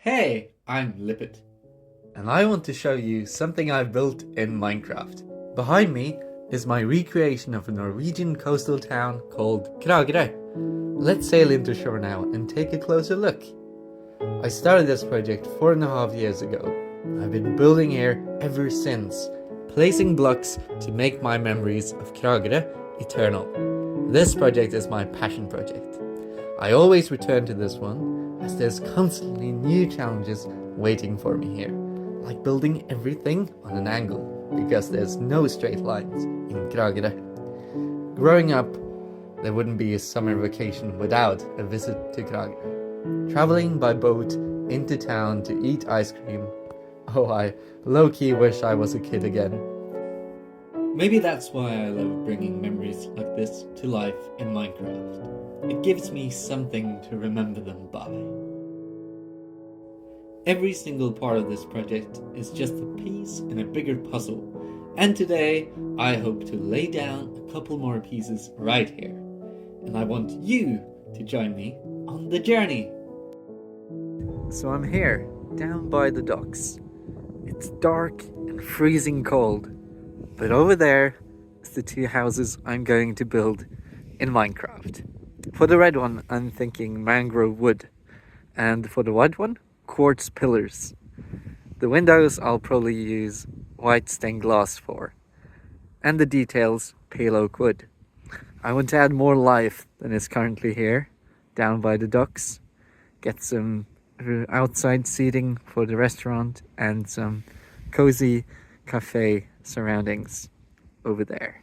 Hey, I'm Lippett. And I want to show you something I've built in Minecraft. Behind me is my recreation of a Norwegian coastal town called Kragerø. Let's sail into shore now and take a closer look. I started this project 4.5 years ago. I've been building here ever since, placing blocks to make my memories of Kragerø eternal. This project is my passion project. I always return to this one, as there's constantly new challenges waiting for me here, like building everything on an angle, because there's no straight lines in Kragerø. Growing up, there wouldn't be a summer vacation without a visit to Kragerø. Traveling by boat into town to eat ice cream. Oh, I low-key wish I was a kid again. Maybe that's why I love bringing memories like this to life in Minecraft. It gives me something to remember them by. Every single part of this project is just a piece in a bigger puzzle, and today I hope to lay down a couple more pieces right here. And I want you to join me on the journey. So I'm here, down by the docks. It's dark and freezing cold, but over there is the two houses I'm going to build in Minecraft. For the red one, I'm thinking mangrove wood, and for the white one, quartz pillars. The windows I'll probably use white stained glass for, and the details pale oak wood. I want to add more life than is currently here, down by the docks. Get some outside seating for the restaurant and some cozy cafe surroundings over there.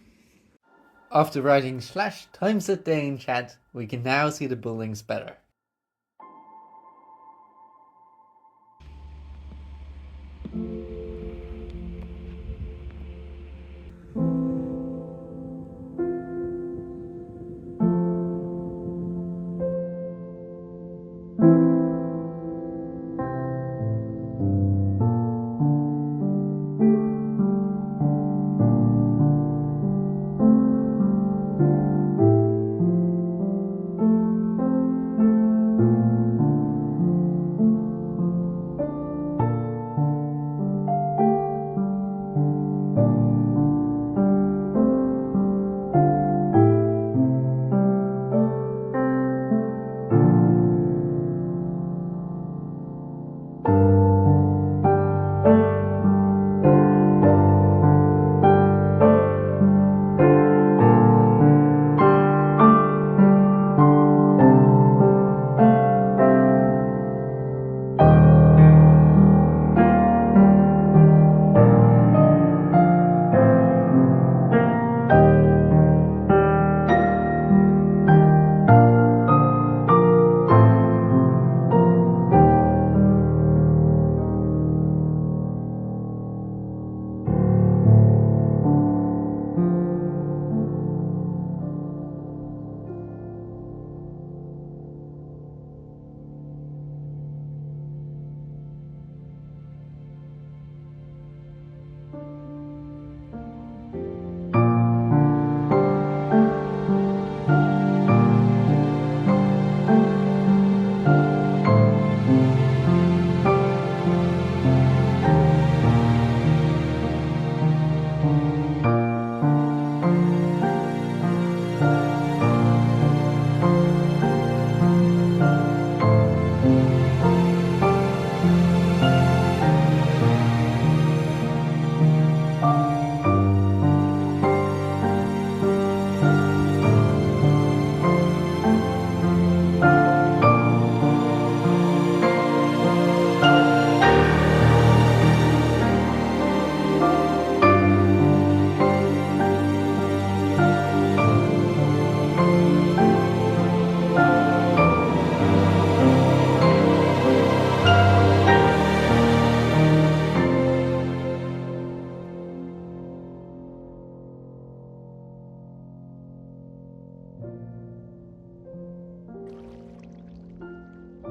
After writing /timesetday in chat, we can now see the buildings better.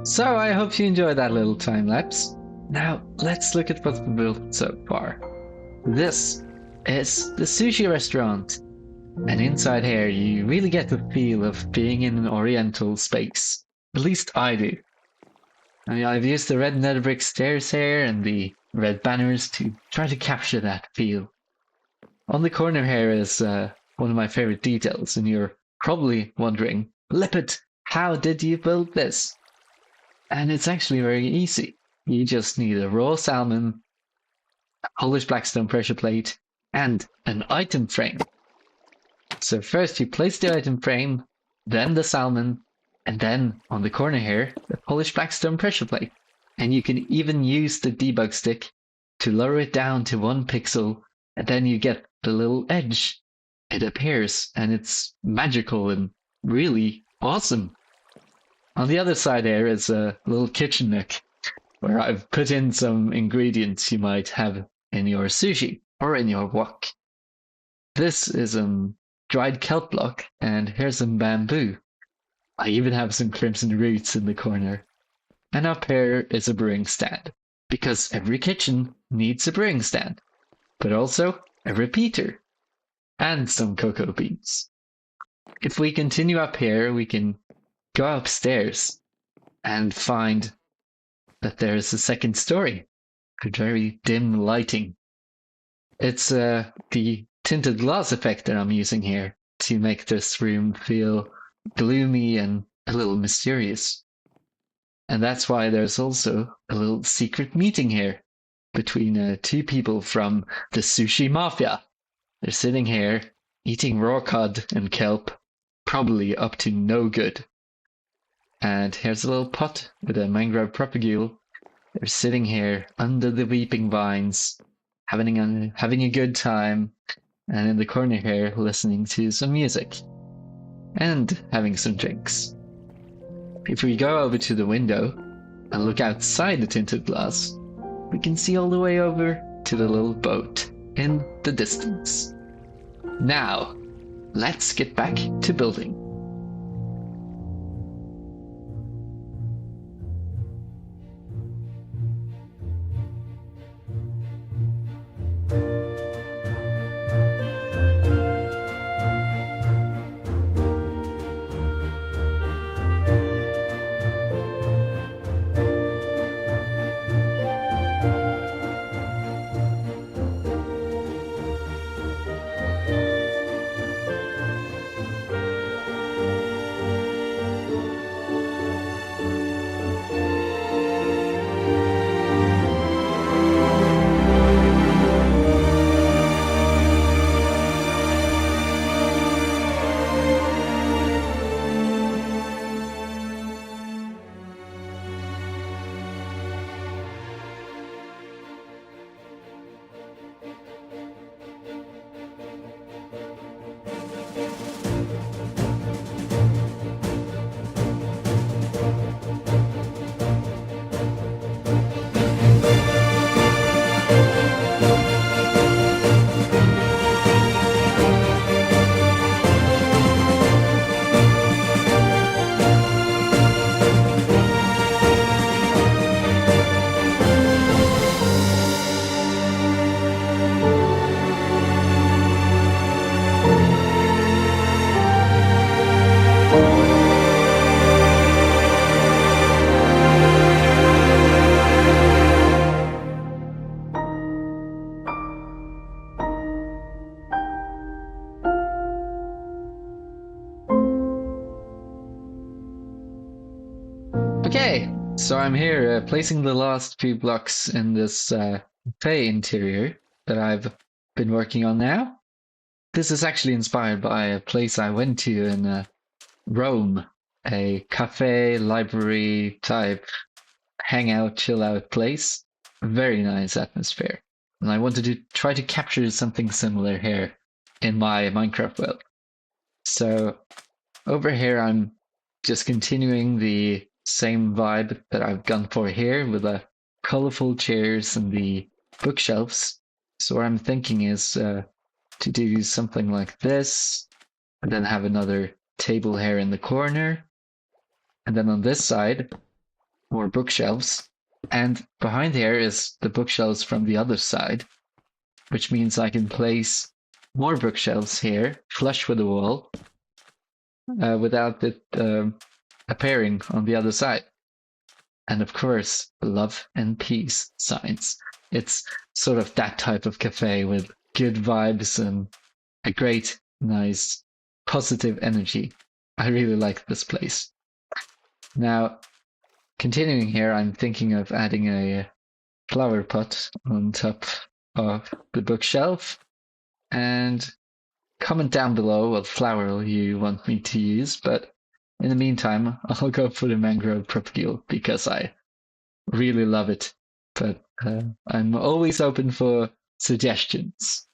So I hope you enjoyed that little time lapse. Now let's look at what's been built so far. This is the sushi restaurant, and inside here you really get the feel of being in an oriental space. At least I do. I mean, I've used the red nether brick stairs here and the red banners to try to capture that feel. On the corner here is one of my favorite details, and you're probably wondering, Lippett, how did you build this? And it's actually very easy. You just need a raw salmon, a polished blackstone pressure plate, and an item frame. So first you place the item frame, then the salmon, and then on the corner here, the polished blackstone pressure plate. And you can even use the debug stick to lower it down to 1 pixel, and then you get the little edge. It appears, and it's magical and really awesome. On the other side here is a little kitchen nook, where I've put in some ingredients you might have in your sushi or in your wok. This is dried kelp block, and here's some bamboo. I even have some crimson roots in the corner. And up here is a brewing stand, because every kitchen needs a brewing stand, but also a repeater, and some cocoa beans. If we continue up here, we can go upstairs and find that there's a second story with very dim lighting. It's the tinted glass effect that I'm using here to make this room feel gloomy and a little mysterious. And that's why there's also a little secret meeting here between 2 people from the sushi mafia. They're sitting here eating raw cod and kelp, probably up to no good. And here's a little pot with a mangrove propagule. They're sitting here under the weeping vines, having a good time, and in the corner here listening to some music and having some drinks. If we go over to the window and look outside the tinted glass, we can see all the way over to the little boat in the distance. Now, let's get back to building. Okay, so I'm here placing the last few blocks in this cafe interior that I've been working on now. This is actually inspired by a place I went to in Rome, a cafe, library type hangout, chill out place. Very nice atmosphere. And I wanted to try to capture something similar here in my Minecraft world. So over here, I'm just continuing the same vibe that I've gone for here with the colorful chairs and the bookshelves. So what I'm thinking is to do something like this, and then have another table here in the corner. And then on this side, more bookshelves. And behind here is the bookshelves from the other side, which means I can place more bookshelves here, flush with the wall, without it appearing on the other side. and of course, love and peace signs. It's sort of that type of cafe with good vibes and a great, nice, positive energy. I really like this place. Now, continuing here, I'm thinking of adding a flower pot on top of the bookshelf. And comment down below what flower you want me to use, but in the meantime, I'll go for the mangrove propagule because I really love it. But I'm always open for suggestions.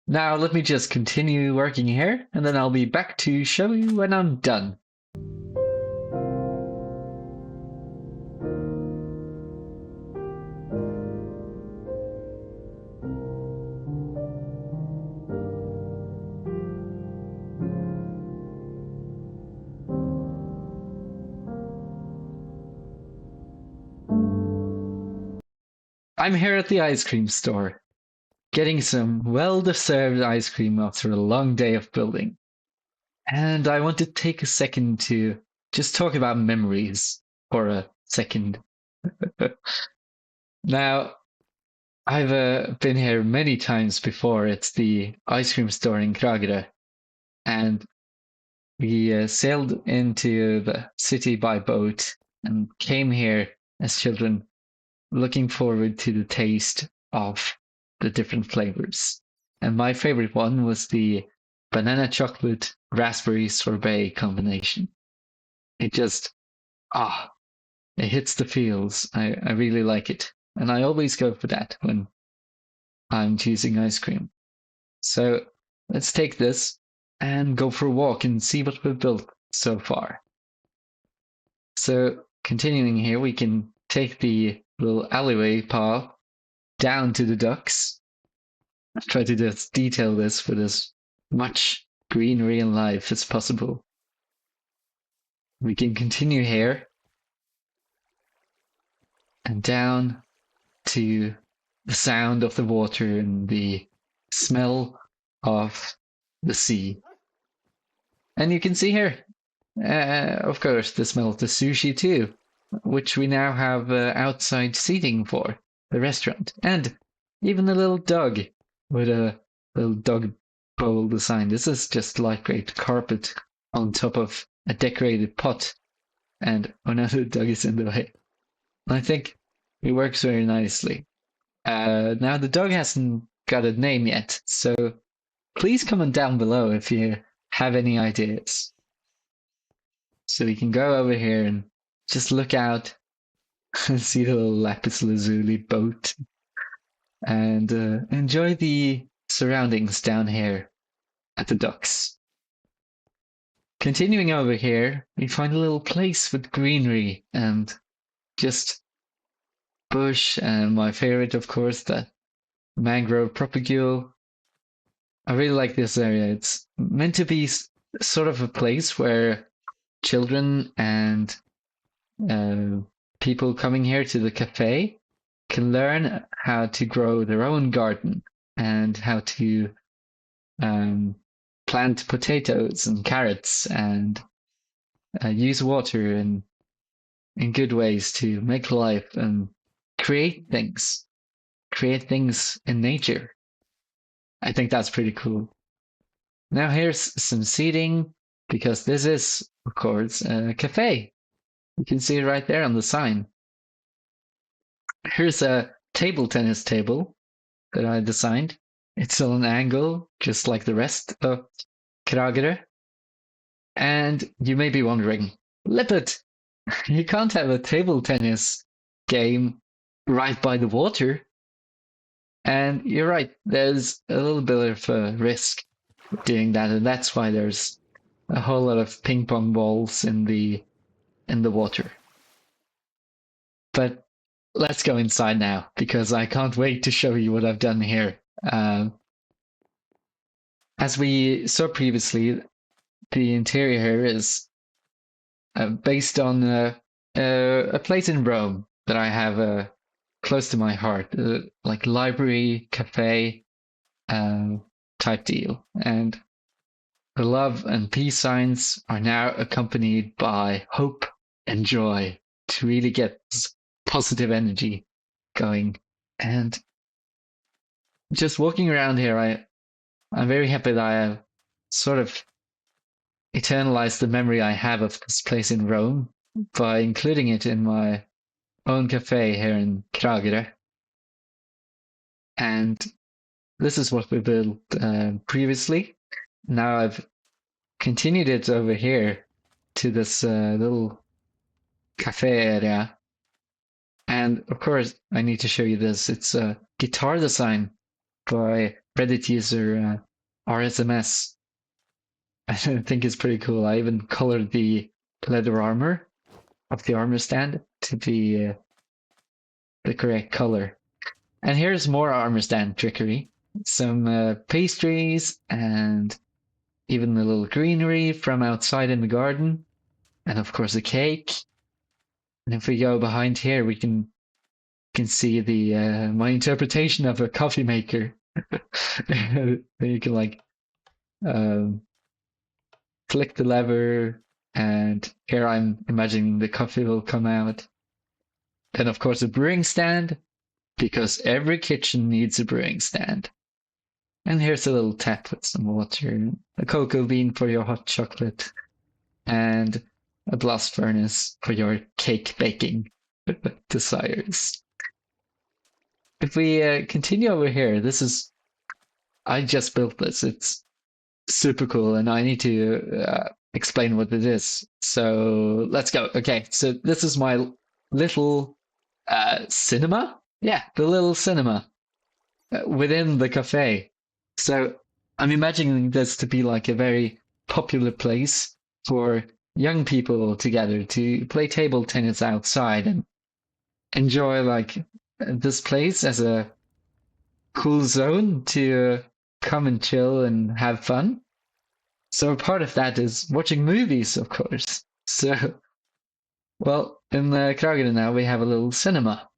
Now let me just continue working here, and then I'll be back to show you when I'm done. I'm here at the ice cream store, getting some well-deserved ice cream after a long day of building. And I want to take a second to just talk about memories for a second. Now, I've been here many times before. It's the ice cream store in Kragerø. And we sailed into the city by boat and came here as children, looking forward to the taste of the different flavors. And my favorite one was the banana chocolate raspberry sorbet combination. It just, it hits the feels. I really like it. And I always go for that when I'm choosing ice cream. So let's take this and go for a walk and see what we've built so far. So continuing here, we can take the little alleyway path down to the docks. I'll try to just detail this with as much greenery and life as possible. We can continue here and down to the sound of the water and the smell of the sea. And you can see here, of course, the smell of the sushi too, which we now have outside seating for the restaurant. And even a little dog with a little dog bowl design. This is just lightweight carpet on top of a decorated pot. And oh no, the dog is in the way. I think it works very nicely. Now the dog hasn't got a name yet, so please comment down below if you have any ideas. So we can go over here and just look out and see the little lapis lazuli boat and enjoy the surroundings down here at the docks. Continuing over here, we find a little place with greenery and just bush, and my favorite, of course, the mangrove propagule. I really like this area. It's meant to be sort of a place where children and people coming here to the cafe can learn how to grow their own garden and how to plant potatoes and carrots and use water in good ways to make life and create things in nature. I think that's pretty cool. Now here's some seating, because this is, of course, a cafe. You can see it right there on the sign. Here's a table tennis table that I designed. It's on an angle, just like the rest of Kragerø. And you may be wondering, Lippett, you can't have a table tennis game right by the water. And you're right, there's a little bit of a risk doing that, and that's why there's a whole lot of ping pong balls in the water. But let's go inside now, because I can't wait to show you what I've done here. As we saw previously, the interior here is based on a place in Rome that I have close to my heart, like library, cafe type deal. And the love and peace signs are now accompanied by hope and joy to really get positive energy going. And just walking around here, I'm very happy that I have sort of eternalized the memory I have of this place in Rome by including it in my own cafe here in Kragerø. And this is what we built previously. Now I've continued it over here to this little cafe area. And of course, I need to show you this. It's a guitar design by Reddit user RSMS. I think it's pretty cool. I even colored the leather armor of the armor stand to be the correct color. And here's more armor stand trickery. Some pastries and even a little greenery from outside in the garden. And of course a cake. And if we go behind here, we can see the my interpretation of a coffee maker. You can like flick the lever, and here I'm imagining the coffee will come out. Then of course a brewing stand, because every kitchen needs a brewing stand. And here's a little tap with some water, a cocoa bean for your hot chocolate, and a blast furnace for your cake baking desires. If we continue over here, I just built this. It's super cool, and I need to explain what it is. So let's go. Okay, so this is my little cinema. Yeah, the little cinema within the cafe. So I'm imagining this to be like a very popular place for young people together to play table tennis outside and enjoy like this place as a cool zone to come and chill and have fun. So part of that is watching movies, of course. So, well, in Kragerø now we have a little cinema.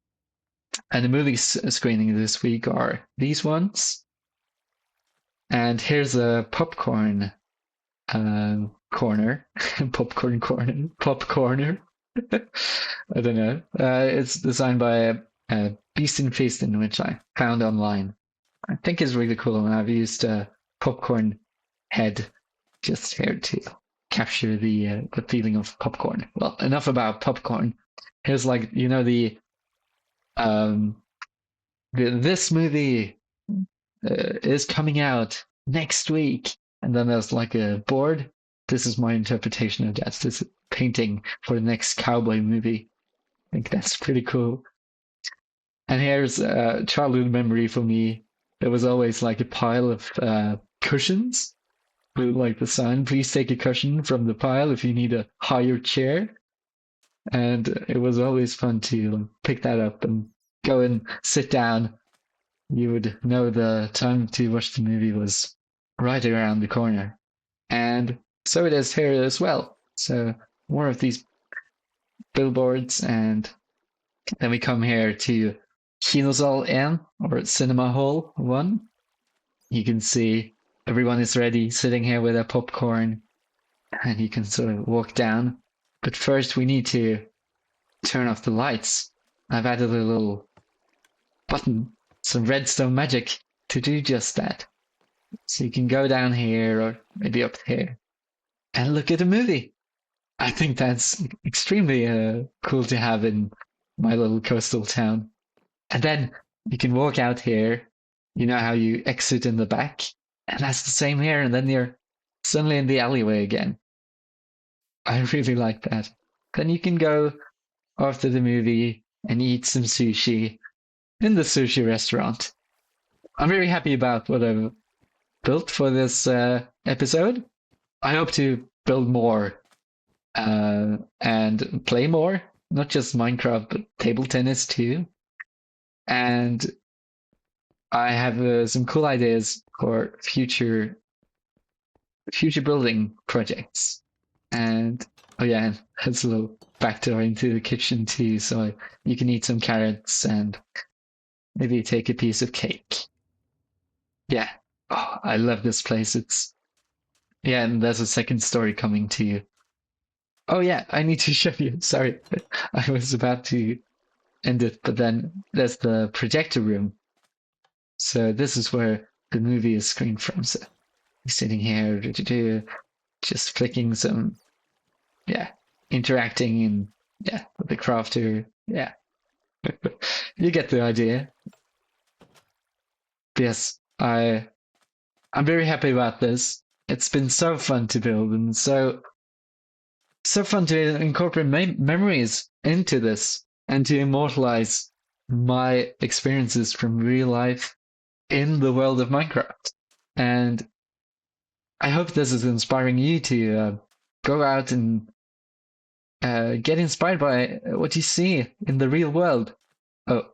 And the movie screening this week are these ones. And here's a popcorn corner. Popcorn corner. Popcorner. I don't know. It's designed by Beast and Feastin, which I found online. I think is really cool, and I've used a popcorn head just here to capture the feeling of popcorn. Well, enough about popcorn. Here's like this movie is coming out next week, and then there's like a board. This is my interpretation of that. This painting for the next cowboy movie. I think that's pretty cool. And here's a childhood memory for me. There was always like a pile of cushions with like the sign, please take a cushion from the pile if you need a higher chair. And it was always fun to pick that up and go and sit down. You would know the time to watch the movie was right around the corner. And so it is here as well. So more of these billboards, and then we come here to Kinosal 1, or Cinema Hall 1. You can see everyone is ready, sitting here with their popcorn, and you can sort of walk down. But first we need to turn off the lights. I've added a little button, some redstone magic, to do just that. So you can go down here, or maybe up here, and look at a movie. I think that's extremely cool to have in my little coastal town. And then you can walk out here. You know how you exit in the back? And that's the same here. And then you're suddenly in the alleyway again. I really like that. Then you can go after the movie and eat some sushi in the sushi restaurant. I'm very happy about what I've built for this episode. I hope to build more and play more. Not just Minecraft, but table tennis too. And I have some cool ideas for future building projects. And oh yeah, there's a little back door into the kitchen too, so you can eat some carrots and maybe take a piece of cake. Yeah, oh, I love this place. Yeah, and there's a second story coming to you. Oh yeah, I need to show you. Sorry, I was about to end it, but then there's the projector room. So this is where the movie is screened from. So you're sitting here, just flicking some, interacting and with the crafter. Yeah, you get the idea. Yes, I'm very happy about this. It's been so fun to build and so fun to incorporate memories into this and to immortalize my experiences from real life in the world of Minecraft. And I hope this is inspiring you to go out and get inspired by what you see in the real world. Oh,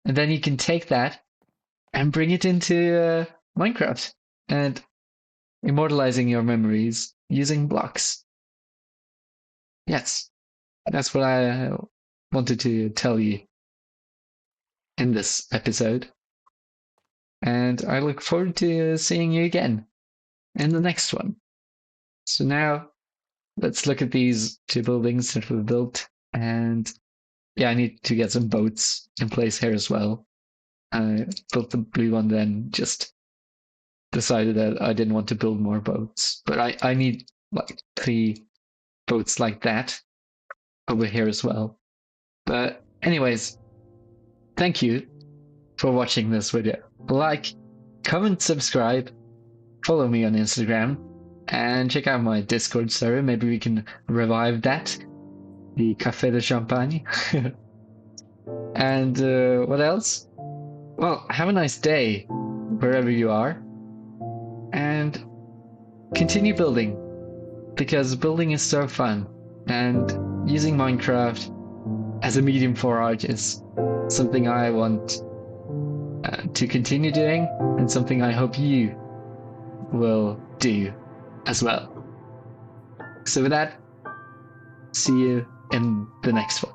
and then you can take that and bring it into Minecraft and immortalizing your memories using blocks. Yes, that's what I wanted to tell you in this episode. And I look forward to seeing you again in the next one. So now let's look at these two buildings that we built. And I need to get some boats in place here as well. I built the blue one, then just decided that I didn't want to build more boats. But I need like 3 boats like that over here as well. But anyways, thank you for watching this video. Like, comment, subscribe, follow me on Instagram, and check out my Discord server. Maybe we can revive that. The Café de Champagne. And what else? Well, have a nice day wherever you are. And continue building. Because building is so fun. And using Minecraft as a medium for art is something I want to continue doing, and something I hope you will do as well. So with that, see you in the next one.